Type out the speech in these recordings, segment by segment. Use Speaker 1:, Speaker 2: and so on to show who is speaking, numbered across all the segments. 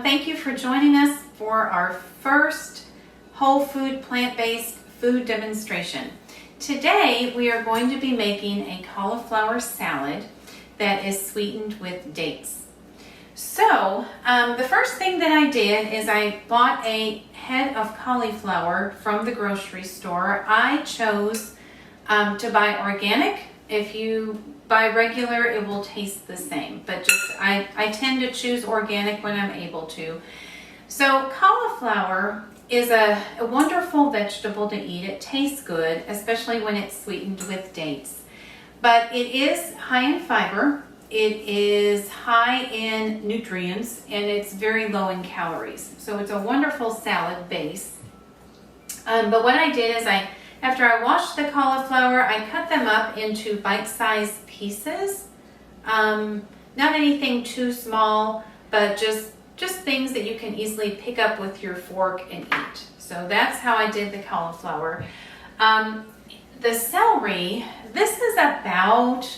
Speaker 1: Thank you for joining us for our first whole food plant-based food demonstration. Today we are going to be making a cauliflower salad that is sweetened with dates. So the first thing that I did is I bought a head of cauliflower from the grocery store. I chose to buy organic. If you buy regular, it will taste the same, but I tend to choose organic when I'm able to. So cauliflower is a wonderful vegetable to eat. It tastes good, especially when it's sweetened with dates. But it is high in fiber, it is high in nutrients, and it's very low in calories. So it's a wonderful salad base. But what I did is after I washed the cauliflower, I cut them up into bite-sized pieces. Not anything too small, but just things that you can easily pick up with your fork and eat. So that's how I did the cauliflower. The celery, this is about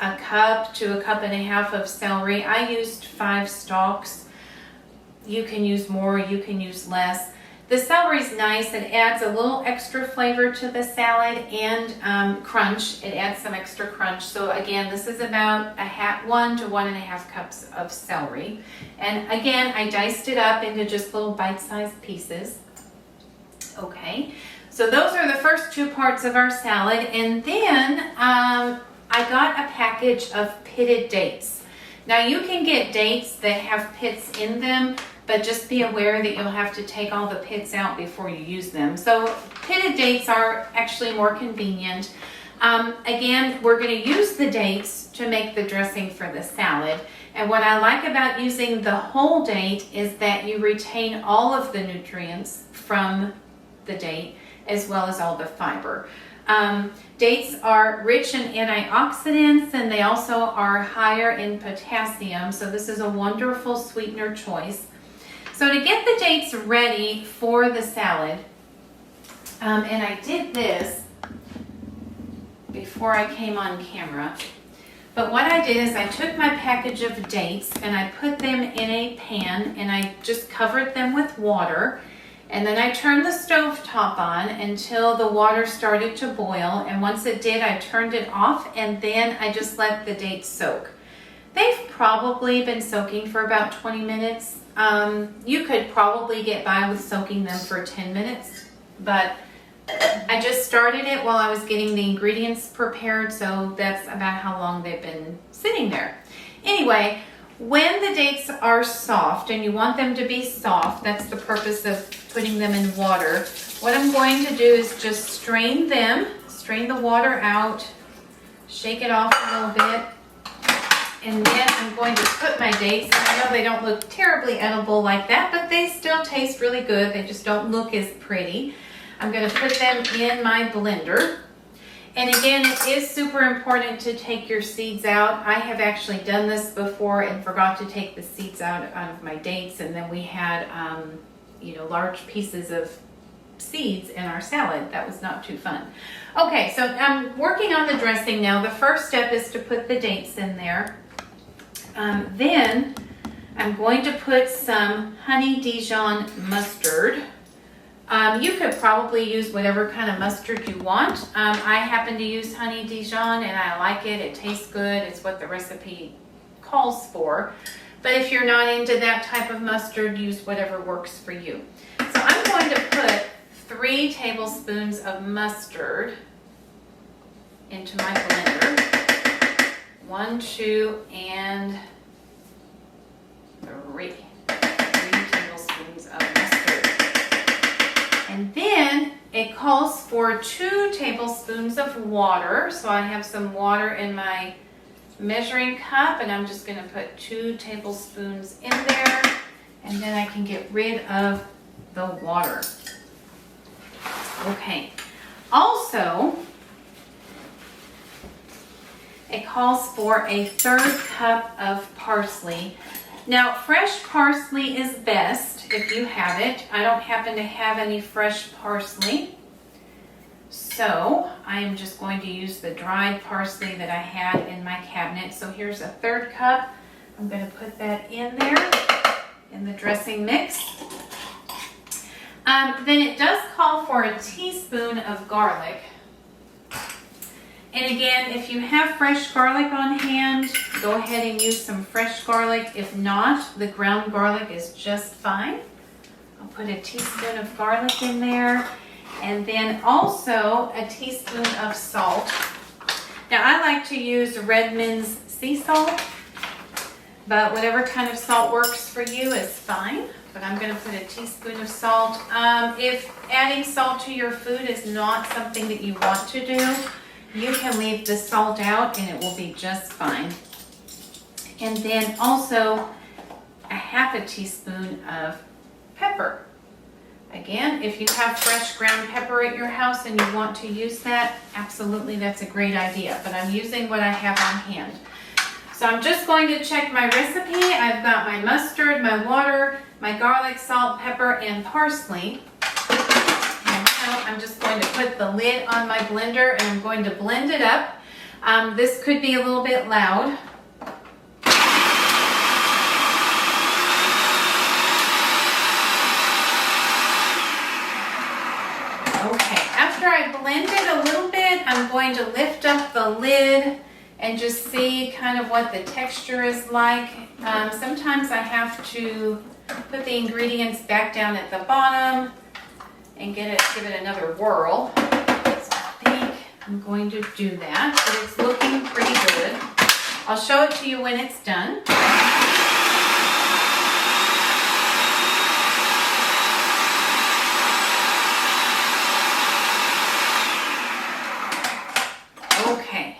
Speaker 1: a cup to a cup and a half of celery. I used 5 stalks. You can use more, you can use less. The celery is nice. It adds a little extra flavor to the salad and crunch. It adds some extra crunch. So again, this is about 1 to 1.5 cups of celery. And again, I diced it up into just little bite-sized pieces. Okay, so those are the first 2 parts of our salad. And then I got a package of pitted dates. Now you can get dates that have pits in them, but just be aware that you'll have to take all the pits out before you use them. So pitted dates are actually more convenient. Again, we're going to use the dates to make the dressing for the salad. And what I like about using the whole date is that you retain all of the nutrients from the date as well as all the fiber. Dates are rich in antioxidants, and they also are higher in potassium. So this is a wonderful sweetener choice. So to get the dates ready for the salad, and I did this before I came on camera, but what I did is I took my package of dates and I put them in a pan and I just covered them with water, and then I turned the stove top on until the water started to boil, and once it did, I turned it off, and then I just let the dates soak. They've probably been soaking for about 20 minutes. You could probably get by with soaking them for 10 minutes, but I just started it while I was getting the ingredients prepared, so that's about how long they've been sitting there. Anyway, when the dates are soft, and you want them to be soft, that's the purpose of putting them in water, what I'm going to do is just strain the water out, shake it off a little bit, and then I'm going to put my dates. I know they don't look terribly edible like that, but they still taste really good. They just don't look as pretty. I'm going to put them in my blender. And again, it is super important to take your seeds out. I have actually done this before and forgot to take the seeds out of my dates, and then we had large pieces of seeds in our salad. That was not too fun. Okay, so I'm working on the dressing now. The first step is to put the dates in there. Then I'm going to put some honey Dijon mustard. You could probably use whatever kind of mustard you want. I happen to use honey Dijon and I like it. It tastes good. It's what the recipe calls for. But if you're not into that type of mustard, use whatever works for you. So I'm going to put 3 tablespoons of mustard into my blender. 1, 2, and 3 tablespoons of mustard. And then it calls for 2 tablespoons of water. So I have some water in my measuring cup, and I'm just going to put 2 tablespoons in there, and then I can get rid of the water. Okay. Also, it calls for a 1/3 cup of parsley. Now, fresh parsley is best if you have it. I don't happen to have any fresh parsley, so I am just going to use the dried parsley that I had in my cabinet. So here's a 1/3 cup. I'm going to put that in there. in the dressing mix. Then it does call for a teaspoon of garlic. And again, if you have fresh garlic on hand, go ahead and use some fresh garlic. If not, the ground garlic is just fine. I'll put a teaspoon of garlic in there, and then also a teaspoon of salt. Now I like to use Redmond's sea salt, but whatever kind of salt works for you is fine. But I'm going to put a teaspoon of salt. If adding salt to your food is not something that you want to do, you can leave the salt out and it will be just fine. And then also a half a teaspoon of pepper. Again, if you have fresh ground pepper at your house and you want to use that, absolutely, that's a great idea. But I'm using what I have on hand. So I'm just going to check my recipe. I've got my mustard, my water, my garlic, salt, pepper, and parsley. And now I'm just going to put the lid on my blender and I'm going to blend it up. This could be a little bit loud. Okay, after I blend it a little bit, I'm going to lift up the lid and just see kind of what the texture is like. Sometimes I have to put the ingredients back down at the bottom and give it another whirl. So I think I'm going to do that, but it's looking pretty good. I'll show it to you when it's done. Okay.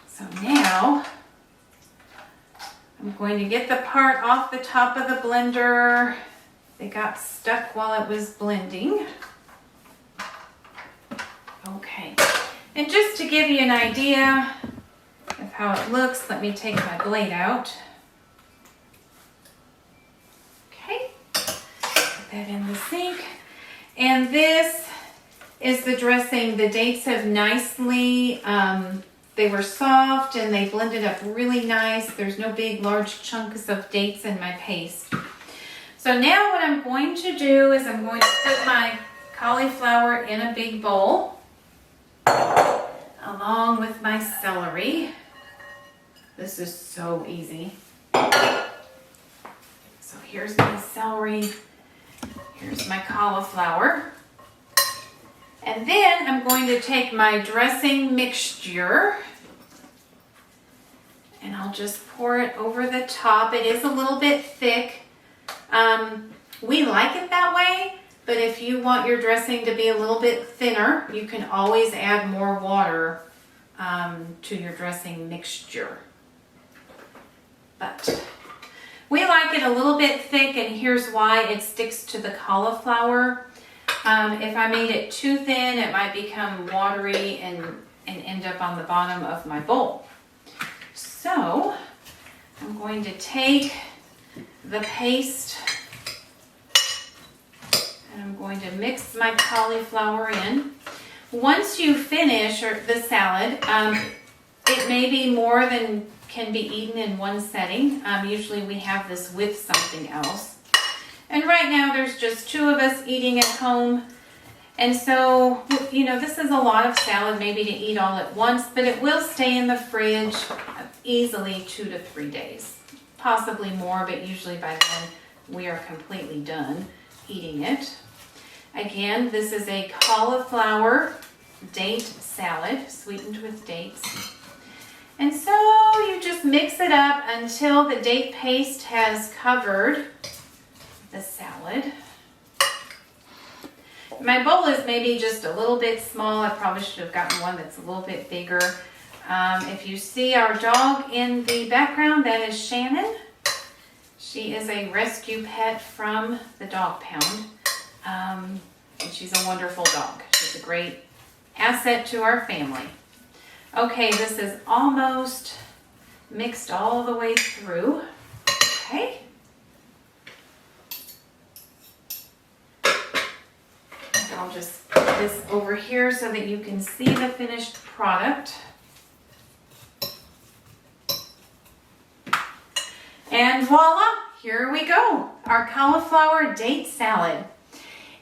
Speaker 1: So now I'm going to get the part off the top of the blender. They got stuck while it was blending. Okay, and just to give you an idea of how it looks, let me take my blade out. Okay, put that in the sink. And this is the dressing. The dates have nicely, they were soft and they blended up really nice. There's no big large chunks of dates in my paste. So now what I'm going to do is I'm going to put my cauliflower in a big bowl along with my celery. This is so easy. So here's my celery, here's my cauliflower. And then I'm going to take my dressing mixture and I'll just pour it over the top. It is a little bit thick. We like it that way, but if you want your dressing to be a little bit thinner, you can always add more water to your dressing mixture. But we like it a little bit thick, and here's why. It sticks to the cauliflower. If I made it too thin, it might become watery and end up on the bottom of my bowl. So I'm going to take the paste and I'm going to mix my cauliflower in. Once you finish the salad, it may be more than can be eaten in one setting. Usually we have this with something else. And right now there's just 2 of us eating at home. And so, you know, this is a lot of salad maybe to eat all at once, but it will stay in the fridge easily 2 to 3 days. Possibly more, but usually by then we are completely done eating it. Again, this is a cauliflower date salad, sweetened with dates. And so you just mix it up until the date paste has covered the salad. My bowl is maybe just a little bit small. I probably should have gotten one that's a little bit bigger. If you see our dog in the background, that is Shannon. She is a rescue pet from the dog pound. And she's a wonderful dog. She's a great asset to our family. Okay, this is almost mixed all the way through. Okay. I'll just put this over here so that you can see the finished product. And voila, here we go, our cauliflower date salad.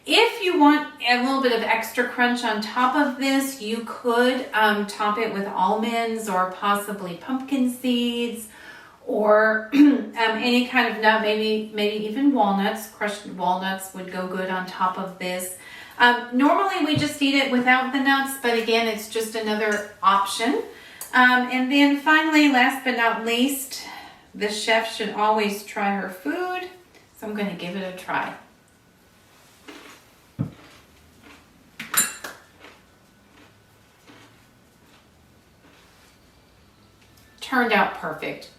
Speaker 1: If you want a little bit of extra crunch on top of this, you could top it with almonds or possibly pumpkin seeds or any kind of nut, maybe even walnuts. Crushed walnuts would go good on top of this. Normally we just eat it without the nuts, but again, it's just another option. And then finally, last but not least, the chef should always try her food, so I'm going to give it a try. Turned out perfect.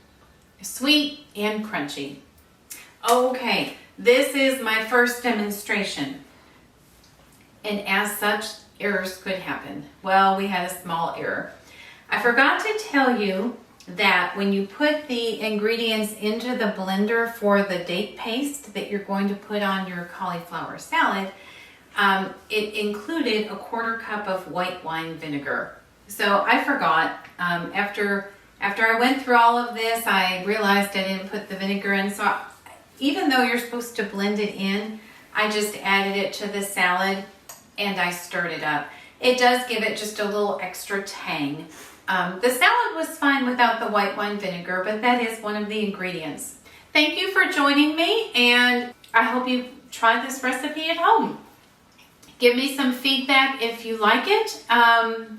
Speaker 1: Sweet and crunchy. Okay, this is my first demonstration. And as such, errors could happen. Well, we had a small error. I forgot to tell you that when you put the ingredients into the blender for the date paste that you're going to put on your cauliflower salad, it included a 1/4 cup of white wine vinegar. So I forgot. After I went through all of this, I realized I didn't put the vinegar in. So even though you're supposed to blend it in, I just added it to the salad and I stirred it up. It does give it just a little extra tang. The salad was fine without the white wine vinegar, but that is one of the ingredients. Thank you for joining me, and I hope you try this recipe at home. Give me some feedback if you like it.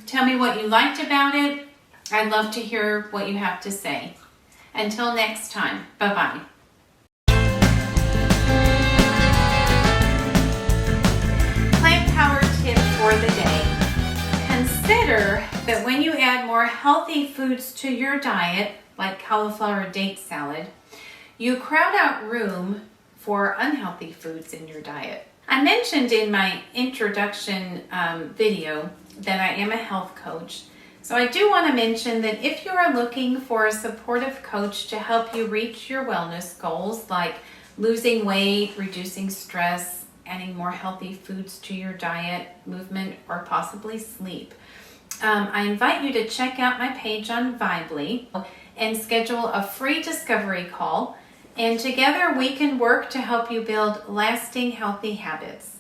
Speaker 1: Tell me what you liked about it. I'd love to hear what you have to say. Until next time, bye-bye. Plant power tip for the day. Consider that when you add more healthy foods to your diet, like cauliflower date salad, you crowd out room for unhealthy foods in your diet. I mentioned in my introduction video that I am a health coach. So I do want to mention that if you are looking for a supportive coach to help you reach your wellness goals, like losing weight, reducing stress, adding more healthy foods to your diet, movement, or possibly sleep, I invite you to check out my page on Vibely and schedule a free discovery call. And together we can work to help you build lasting healthy habits.